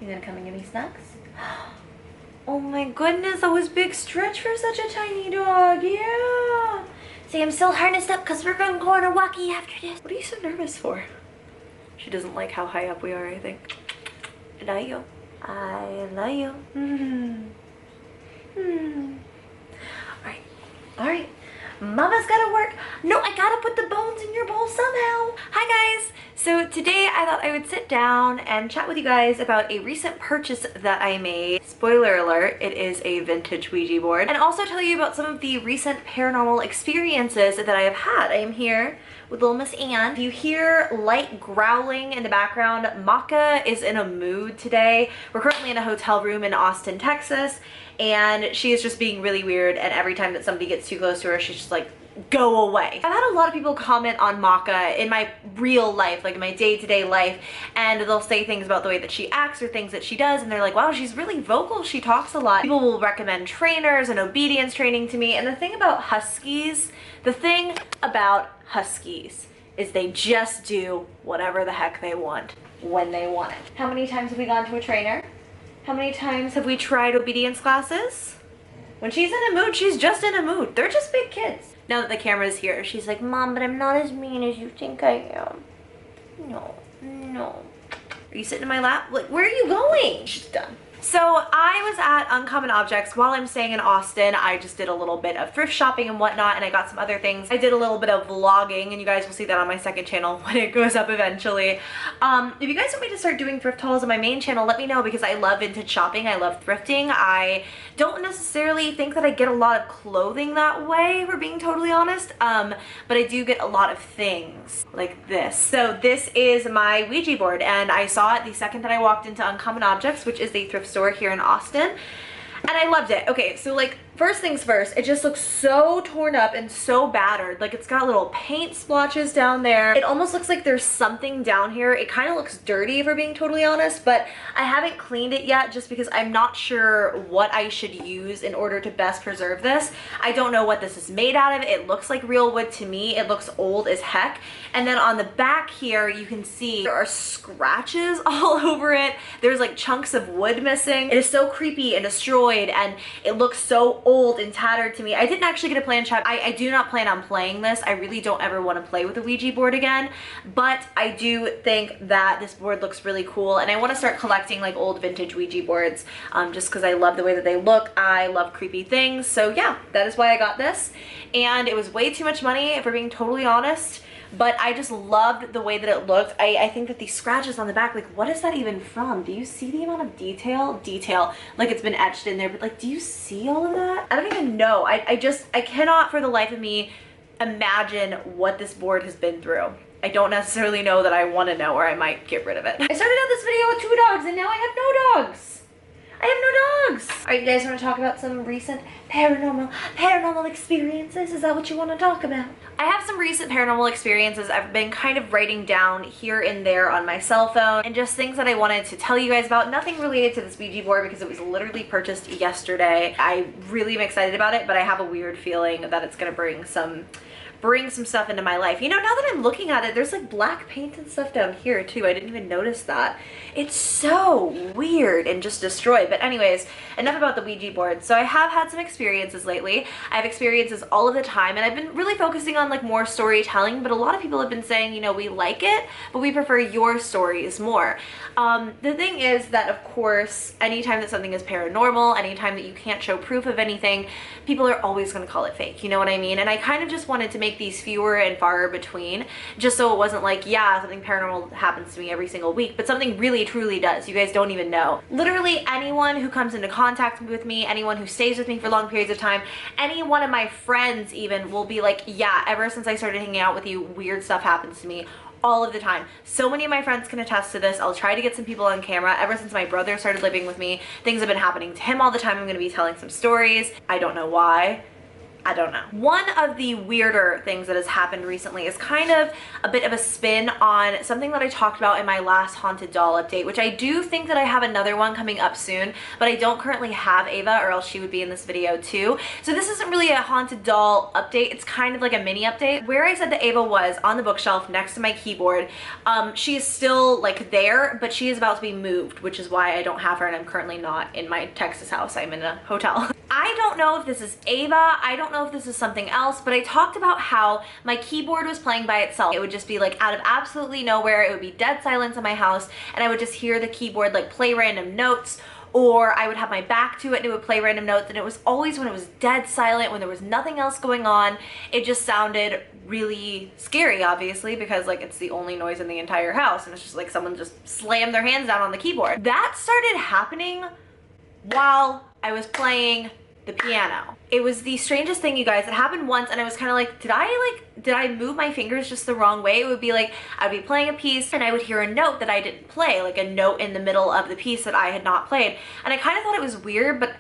You gonna come and give me snacks? Oh my goodness, that was big stretch for such a tiny dog. Yeah. See, I'm still harnessed up because we're gonna go on a walkie after this. What are you so nervous for? She doesn't like how high up we are, I think. I love you. I love you. Alright. Alright. Mama's gotta work. No, I gotta put the bones in your bowl somehow. Hi guys. So today I thought I would sit down and chat with you guys about a recent purchase that I made. Spoiler alert, it is a vintage Ouija board. And also tell you about some of the recent paranormal experiences that I have had. I am here with little Miss Anne. If you hear light growling in the background, Maka is in a mood today. We're currently in a hotel room in Austin, Texas, and she is just being really weird, and every time that somebody gets too close to her, she's just like, go away. I've had a lot of people comment on Maka in my real life, like in my day-to-day life, and they'll say things about the way that she acts or things that she does, and they're like, wow, she's really vocal, she talks a lot. People will recommend trainers and obedience training to me, and the thing about huskies is they just do whatever the heck they want when they want it. How many times have we gone to a trainer? How many times have we tried obedience classes? When she's in a mood, she's just in a mood. They're just big kids. Now that the camera's here, she's like, Mom, but I'm not as mean as you think I am. No, no. Are you sitting in my lap? Like, where are you going? She's done. So I was at Uncommon Objects while I'm staying in Austin. I just did a little bit of thrift shopping and whatnot, and I got some other things. I did a little bit of vlogging, and you guys will see that on my second channel when it goes up eventually. If you guys want me to start doing thrift hauls on my main channel, let me know, because I love vintage shopping. I love thrifting. I don't necessarily think that I get a lot of clothing that way, if we're being totally honest, but I do get a lot of things like this. So this is my Ouija board, and I saw it the second that I walked into Uncommon Objects, which is the thrift store here in Austin, and I loved it. Okay, so like, first things first, it just looks so torn up and so battered. Like, it's got little paint splotches down there. It almost looks like there's something down here. It kind of looks dirty, if we're being totally honest, but I haven't cleaned it yet just because I'm not sure what I should use in order to best preserve this. I don't know what this is made out of. It looks like real wood to me. It looks old as heck. And then on the back here, you can see there are scratches all over it. There's like chunks of wood missing. It is so creepy and destroyed, and it looks so old and tattered to me. I didn't actually get a plan check. I do not plan on playing this. I really don't ever want to play with a Ouija board again, but I do think that this board looks really cool, and I want to start collecting like old vintage Ouija boards, just because I love the way that they look. I love creepy things, so yeah, that is why I got this, and it was way too much money, if we're being totally honest, but I just loved the way that it looked. I think that these scratches on the back, like, what is that even from? Do you see the amount of detail? Like it's been etched in there, but like, do you see all of that? I don't even know. I cannot for the life of me imagine what this board has been through. I don't necessarily know that I want to know, or I might get rid of it. I started out this video with 2 dogs, and now I have no dogs. I have no dogs. All right, you guys want to talk about some recent paranormal experiences? Is that what you want to talk about? I have some recent paranormal experiences I've been kind of writing down here and there on my cell phone, and just things that I wanted to tell you guys about. Nothing related to this Ouija board because it was literally purchased yesterday. I really am excited about it, but I have a weird feeling that it's gonna bring some stuff into my life. You know, now that I'm looking at it, there's like black paint and stuff down here too. I didn't even notice that. It's so weird and just destroyed. But anyways, enough about the Ouija board. So I have had some experiences lately. I have experiences all of the time, and I've been really focusing on like more storytelling, but a lot of people have been saying, you know, we like it, but we prefer your stories more. The thing is that, of course, anytime that something is paranormal, anytime that you can't show proof of anything, people are always going to call it fake. You know what I mean? And I kind of just wanted to make these fewer and far between, just so it wasn't like, yeah, something paranormal happens to me every single week, but something really truly does. You guys don't even know. Literally anyone who comes into contact with me, anyone who stays with me for long periods of time, any one of my friends even will be like, yeah, ever since I started hanging out with you, weird stuff happens to me all of the time. So many of my friends can attest to this. I'll try to get some people on camera. Ever since my brother started living with me, things have been happening to him all the time. I'm going to be telling some stories. I don't know why. I don't know. One of the weirder things that has happened recently is kind of a bit of a spin on something that I talked about in my last haunted doll update, which I do think that I have another one coming up soon, but I don't currently have Ava, or else she would be in this video too. So this isn't really a haunted doll update. It's kind of like a mini update. Where I said that Ava was on the bookshelf next to my keyboard, she is still like there, but she is about to be moved, which is why I don't have her and I'm currently not in my Texas house. I'm in a hotel. I don't know if this is Ava. I don't know if this is something else, but I talked about how my keyboard was playing by itself. It would just be like out of absolutely nowhere. It would be dead silence in my house and I would just hear the keyboard like play random notes, or I would have my back to it and it would play random notes, and it was always when it was dead silent, when there was nothing else going on. It just sounded really scary, obviously, because like it's the only noise in the entire house and it's just like someone just slammed their hands down on the keyboard. That started happening while I was playing the piano. It was the strangest thing, you guys. It happened once and I was kind of like, did I move my fingers just the wrong way? It would be like, I'd be playing a piece and I would hear a note that I didn't play, like a note in the middle of the piece that I had not played. And I kind of thought it was weird, but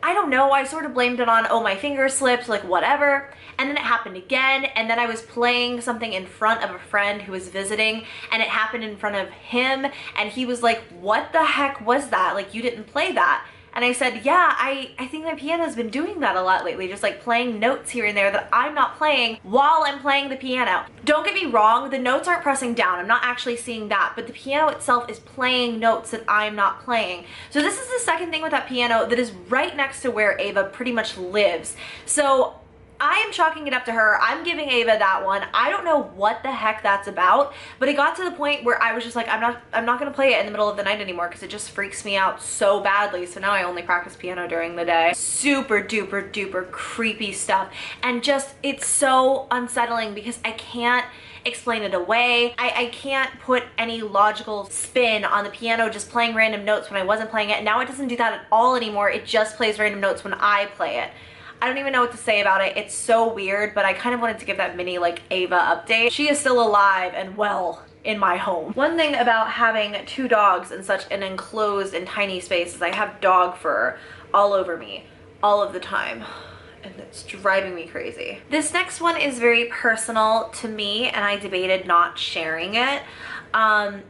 I don't know, I sort of blamed it on, oh, my finger slipped, like whatever. And then it happened again, and then I was playing something in front of a friend who was visiting, and it happened in front of him, and he was like, what the heck was that? Like, you didn't play that. And I said, yeah, I think my piano's been doing that a lot lately, just like playing notes here and there that I'm not playing while I'm playing the piano. Don't get me wrong, the notes aren't pressing down. I'm not actually seeing that, but the piano itself is playing notes that I'm not playing. So this is the second thing with that piano that is right next to where Ava pretty much lives. So I am chalking it up to her. I'm giving Ava that one. I don't know what the heck that's about, but it got to the point where I was just like, I'm not gonna play it in the middle of the night anymore because it just freaks me out so badly. So now I only practice piano during the day. Super duper duper creepy stuff. And just, it's so unsettling because I can't explain it away. I can't put any logical spin on the piano just playing random notes when I wasn't playing it. Now it doesn't do that at all anymore. It just plays random notes when I play it. I don't even know what to say about it. It's so weird, but I kind of wanted to give that mini like Ava update. She is still alive and well in my home. One thing about having two dogs in such an enclosed and tiny space is I have dog fur all over me all of the time, and it's driving me crazy. This next one is very personal to me and I debated not sharing it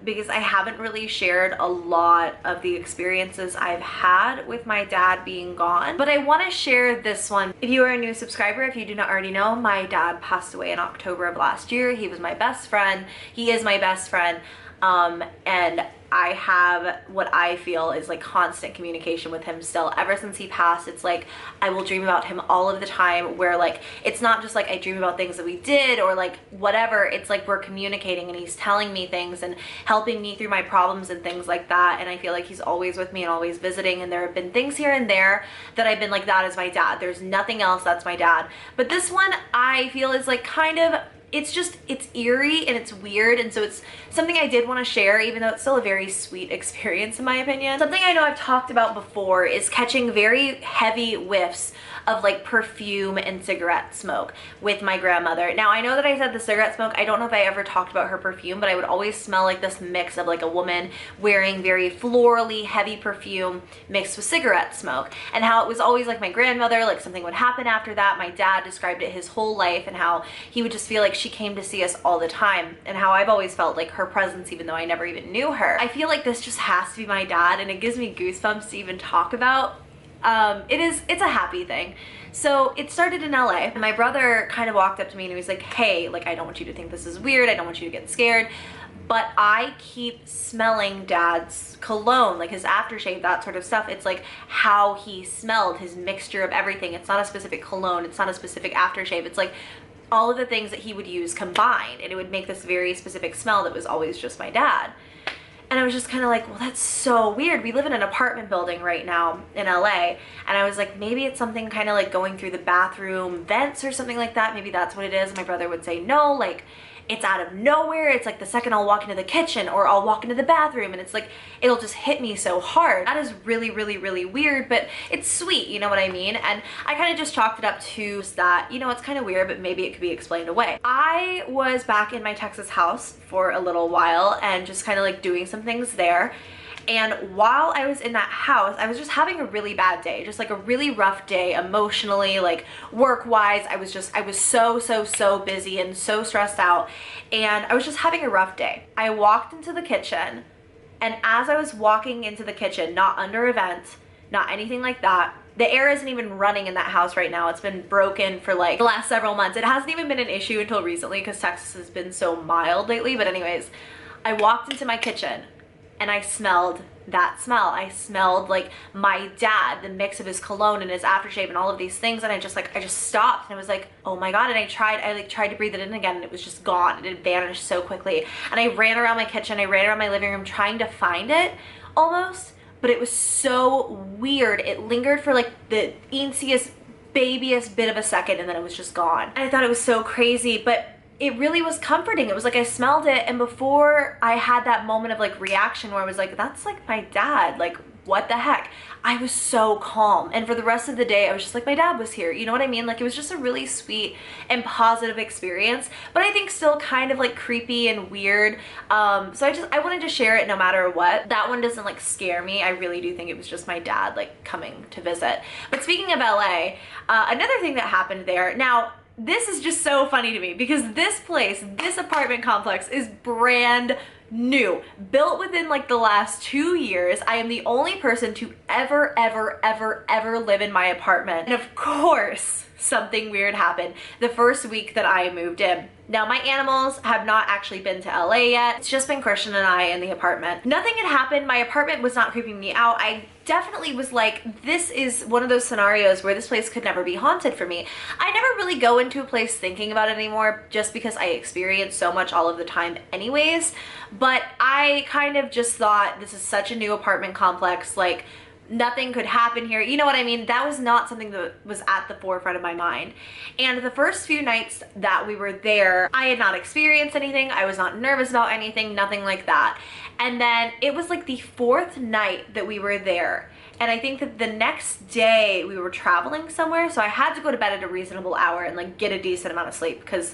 because I haven't really shared a lot of the experiences I've had with my dad being gone, but I want to share this one. If you are a new subscriber, if you do not already know, my dad passed away in October of last year. He was my best friend. He is my best friend. And I have what I feel is like constant communication with him still. Ever since he passed, it's like I will dream about him all of the time, where like it's not just like I dream about things that we did or like whatever. It's like we're communicating and he's telling me things and helping me through my problems and things like that. And I feel like he's always with me and always visiting, and there have been things here and there that I've been like, that is my dad. There's nothing else, that's my dad. But this one I feel is like kind of, it's eerie and it's weird, and so it's something I did want to share, even though it's still a very sweet experience in my opinion. Something I know I've talked about before is catching very heavy whiffs of like perfume and cigarette smoke with my grandmother. Now I know that I said the cigarette smoke, I don't know if I ever talked about her perfume, but I would always smell like this mix of like a woman wearing very florally heavy perfume mixed with cigarette smoke, and how it was always like my grandmother, like something would happen after that. My dad described it his whole life and how he would just feel like she came to see us all the time, and how I've always felt like her presence even though I never even knew her. I feel like this just has to be my dad, and it gives me goosebumps to even talk about. It's a happy thing. So it started in LA. My brother kind of walked up to me and he was like, hey, like, I don't want you to think this is weird. I don't want you to get scared, but I keep smelling dad's cologne, like his aftershave, that sort of stuff. It's like how he smelled, his mixture of everything. It's not a specific cologne. It's not a specific aftershave. It's like all of the things that he would use combined, and it would make this very specific smell that was always just my dad. And I was just kind of like, well, that's so weird. We live in an apartment building right now in LA. And I was like, maybe it's something kind of like going through the bathroom vents or something like that. Maybe that's what it is. My brother would say, no, like it's out of nowhere. It's like the second I'll walk into the kitchen or I'll walk into the bathroom, and it's like, it'll just hit me so hard. That is really, really, really weird, but it's sweet, you know what I mean? And I kind of just chalked it up to that, you know, it's kind of weird, but maybe it could be explained away. I was back in my Texas house for a little while and just kind of like doing some things there. And while I was in that house, I was just having a really bad day, just like a really rough day emotionally, like work-wise. I was so busy and so stressed out, and I was just having a rough day. I walked into the kitchen, and as I was walking into the kitchen, not under a vent, not anything like that. The air isn't even running in that house right now. It's been broken for like the last several months. It hasn't even been an issue until recently because Texas has been so mild lately. But anyways, I walked into my kitchen and I smelled that smell. I smelled like my dad, the mix of his cologne and his aftershave and all of these things. And I just stopped and I was like, oh my God. And I tried to breathe it in again, and it was just gone. It had vanished so quickly. And I ran around my kitchen, I ran around my living room trying to find it almost. But it was so weird. It lingered for like the eenciest, babyest bit of a second, and then it was just gone. And I thought it was so crazy, but it really was comforting. It was like I smelled it, and before I had that moment of like reaction where I was like, that's like my dad, like what the heck? I was so calm. And for the rest of the day, I was just like, my dad was here. You know what I mean? Like it was just a really sweet and positive experience, but I think still kind of like creepy and weird. So I wanted to share it no matter what. That one doesn't like scare me. I really do think it was just my dad like coming to visit. But speaking of LA, another thing that happened there. Now, this is just so funny to me because this place, this apartment complex is brand new, built within like the last 2 years. I am the only person to ever live in my apartment. And of course, something weird happened the first week that I moved in. Now, my animals have not actually been to LA yet. It's just been Christian and I in the apartment. Nothing had happened. My apartment was not creeping me out. I definitely was like, this is one of those scenarios where this place could never be haunted for me. I never really go into a place thinking about it anymore just because I experience so much all of the time anyways. But I kind of just thought, this is such a new apartment complex, like nothing could happen here. You know what I mean? That was not something that was at the forefront of my mind. And the first few nights that we were there, I had not experienced anything. I was not nervous about anything, nothing like that. And then it was like the fourth night that we were there. And I think that the next day we were traveling somewhere. So I had to go to bed at a reasonable hour and like get a decent amount of sleep because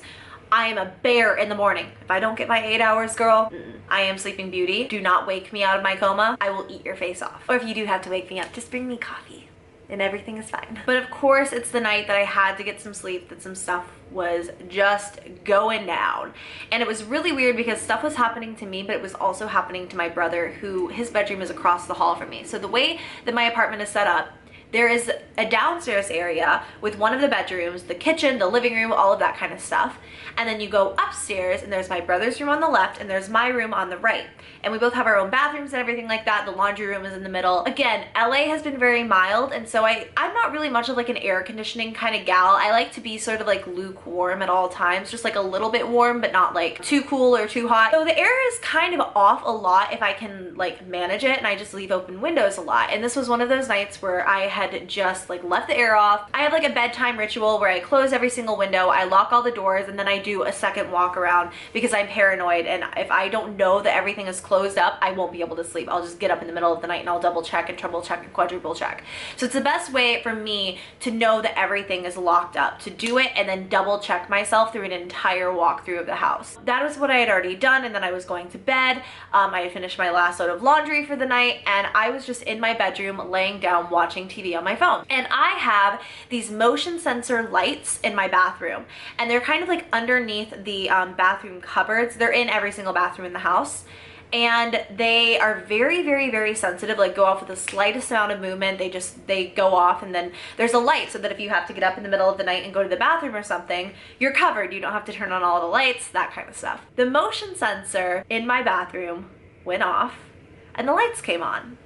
I am a bear in the morning. If I don't get my 8 hours, girl, I am Sleeping Beauty. Do not wake me out of my coma. I will eat your face off. Or if you do have to wake me up, just bring me coffee and everything is fine. But of course, it's the night that I had to get some sleep, that some stuff was just going down. And it was really weird because stuff was happening to me, but it was also happening to my brother, who his bedroom is across the hall from me. So the way that my apartment is set up, there is a downstairs area with one of the bedrooms, the kitchen, the living room, all of that kind of stuff. And then you go upstairs and there's my brother's room on the left and there's my room on the right. And we both have our own bathrooms and everything like that. The laundry room is in the middle. Again, LA has been very mild, and so I'm not really much of like an air conditioning kind of gal. I like to be sort of like lukewarm at all times, just like a little bit warm, but not like too cool or too hot. So the air is kind of off a lot if I can like manage it, and I just leave open windows a lot. And this was one of those nights where I had just like left the air off. I have like a bedtime ritual where I close every single window, I lock all the doors, and then I do a second walk around because I'm paranoid, and if I don't know that everything is closed up, I won't be able to sleep. I'll just get up in the middle of the night and I'll double check and triple check and quadruple check. So it's the best way for me to know that everything is locked up, to do it and then double check myself through an entire walkthrough of the house. That was what I had already done, and then I was going to bed. I had finished my last load of laundry for the night, and I was just in my bedroom laying down watching TV on my phone. And I have these motion sensor lights in my bathroom, and they're kind of like underneath the bathroom cupboards. They're in every single bathroom in the house, and they are very sensitive, like go off with the slightest amount of movement. They go off, and then there's a light so that if you have to get up in the middle of the night and go to the bathroom or something, you're covered. You don't have to turn on all the lights, that kind of stuff. The motion sensor in my bathroom went off and the lights came on.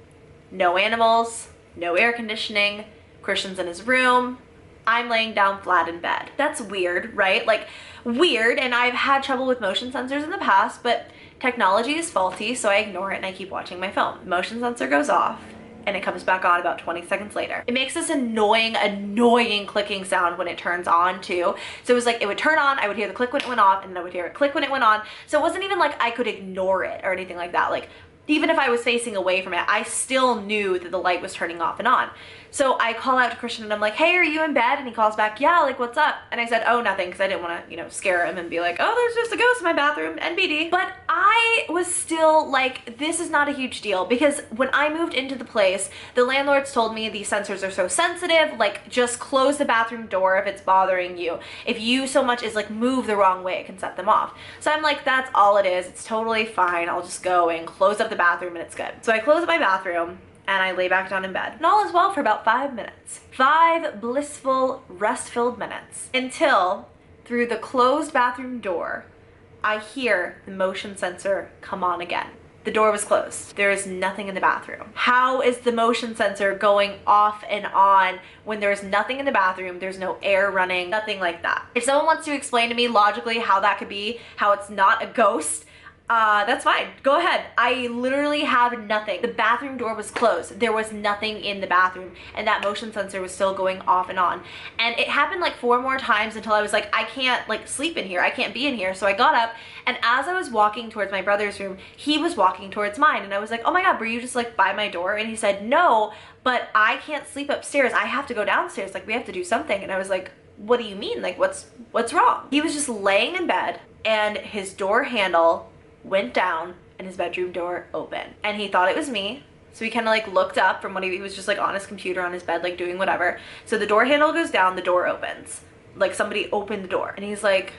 No animals, no air conditioning, Christian's in his room, I'm laying down flat in bed. That's weird, right? Like weird, and I've had trouble with motion sensors in the past, but technology is faulty, so I ignore it and I keep watching my phone. Motion sensor goes off and it comes back on about 20 seconds later. It makes this annoying clicking sound when it turns on too. So it was like, it would turn on, I would hear the click when it went off, and then I would hear it click when it went on. So it wasn't even like I could ignore it or anything like that. Like Even if I was facing away from it, I still knew that the light was turning off and on. So I call out to Christian and I'm like, hey, are you in bed? And he calls back, yeah, like, what's up? And I said, oh, nothing, because I didn't want to, you know, scare him and be like, oh, there's just a ghost in my bathroom, NBD. But I was still like, this is not a huge deal, because when I moved into the place, the landlords told me these sensors are so sensitive, like, just close the bathroom door if it's bothering you. If you so much as like move the wrong way, it can set them off. So I'm like, that's all it is. It's totally fine. I'll just go and close up the bathroom and it's good. So I close up my bathroom and I lay back down in bed. And all is well for about 5 minutes. 5 blissful, rest-filled minutes. Until, through the closed bathroom door, I hear the motion sensor come on again. The door was closed. There is nothing in the bathroom. How is the motion sensor going off and on when there's nothing in the bathroom, there's no air running, nothing like that? If someone wants to explain to me logically how that could be, how it's not a ghost, that's fine. Go ahead. I literally have nothing. The bathroom door was closed. There was nothing in the bathroom, and that motion sensor was still going off and on. And it happened like 4 more times until I was like, I can't like sleep in here. I can't be in here. So I got up, and as I was walking towards my brother's room, he was walking towards mine, and I was like, oh my God, were you just like by my door? And he said, no, but I can't sleep upstairs. I have to go downstairs. Like, we have to do something. And I was like, what do you mean? Like, what's wrong? He was just laying in bed, and his door handle went down and his bedroom door opened, and he thought it was me. So he kind of like looked up from what he was just like on his computer on his bed, like doing whatever. So the door handle goes down, the door opens, like somebody opened the door, and he's like,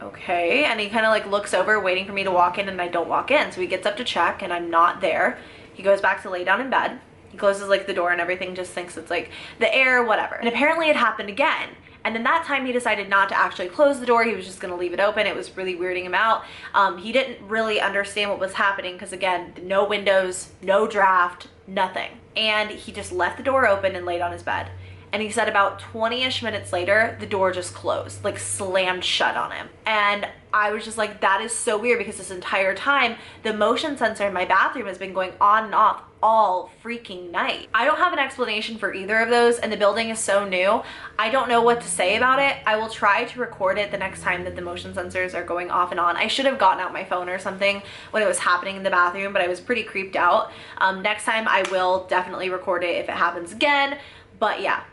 okay. And he kind of like looks over waiting for me to walk in, and I don't walk in. So he gets up to check and I'm not there. He goes back to lay down in bed. He closes like the door and everything, just thinks it's like the air, whatever. And apparently it happened again. And then that time he decided not to actually close the door. He was just gonna leave it open. It was really weirding him out. He didn't really understand what was happening because, again, no windows, no draft, nothing. And he just left the door open and laid on his bed. And he said about 20-ish minutes later, the door just closed, like slammed shut on him. And I was just like, that is so weird, because this entire time, the motion sensor in my bathroom has been going on and off all freaking night. I don't have an explanation for either of those, and the building is so new. I don't know what to say about it. I will try to record it the next time that the motion sensors are going off and on. I should have gotten out my phone or something when it was happening in the bathroom, but I was pretty creeped out. Next time I will definitely record it if it happens again. But yeah,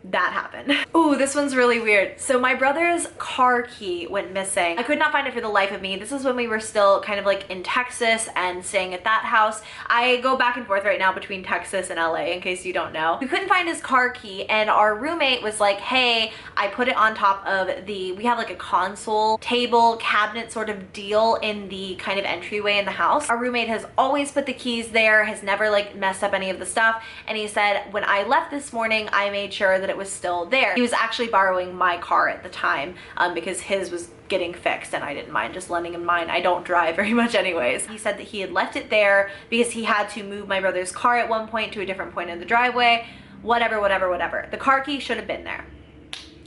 that happened. Ooh, this one's really weird. So my brother's car key went missing. I could not find it for the life of me. This is when we were still kind of like in Texas and staying at that house. I go back and forth right now between Texas and LA, in case you don't know. We couldn't find his car key, and our roommate was like, hey, I put it on top of we have like a console table cabinet sort of deal in the kind of entryway in the house. Our roommate has always put the keys there, has never like messed up any of the stuff. And he said, when I left this morning, I made sure that it was still there. He was actually borrowing my car at the time because his was getting fixed, and I didn't mind just lending him mine. I don't drive very much anyways. He said that he had left it there because he had to move my brother's car at one point to a different point in the driveway. Whatever. The car key should have been there.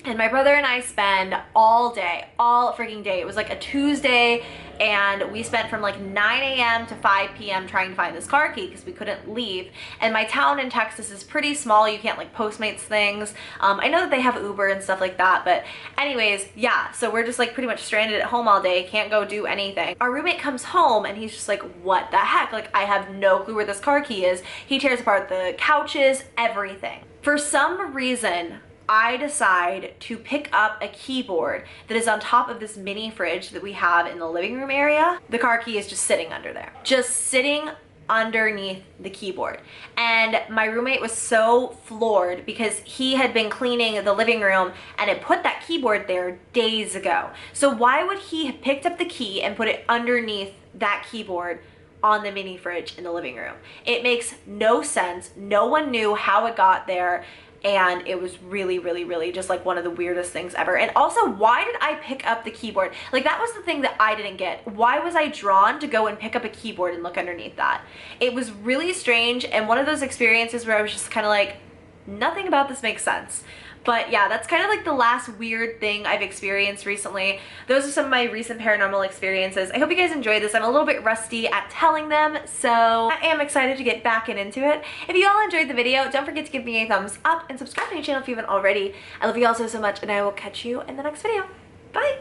And my brother and I spend all day, all freaking day. It was like a Tuesday, and we spent from like 9 a.m. to 5 p.m. trying to find this car key because we couldn't leave. And my town in Texas is pretty small. You can't like Postmates things. I know that they have Uber and stuff like that, but anyways, yeah. So we're just like pretty much stranded at home all day, can't go do anything. Our roommate comes home and he's just like, what the heck? Like, I have no clue where this car key is. He tears apart the couches, everything. For some reason, I decide to pick up a keyboard that is on top of this mini fridge that we have in the living room area. The car key is just sitting under there, just sitting underneath the keyboard. And my roommate was so floored because he had been cleaning the living room and had put that keyboard there days ago. So why would he have picked up the key and put it underneath that keyboard on the mini fridge in the living room? It makes no sense. No one knew how it got there. And it was really, really, really just like one of the weirdest things ever. And also, why did I pick up the keyboard? Like, that was the thing that I didn't get. Why was I drawn to go and pick up a keyboard and look underneath that? It was really strange, and one of those experiences where I was just kind of like, nothing about this makes sense. But yeah, that's kind of like the last weird thing I've experienced recently. Those are some of my recent paranormal experiences. I hope you guys enjoyed this. I'm a little bit rusty at telling them, so I am excited to get back and into it. If you all enjoyed the video, don't forget to give me a thumbs up and subscribe to my channel if you haven't already. I love you all so much, and I will catch you in the next video. Bye!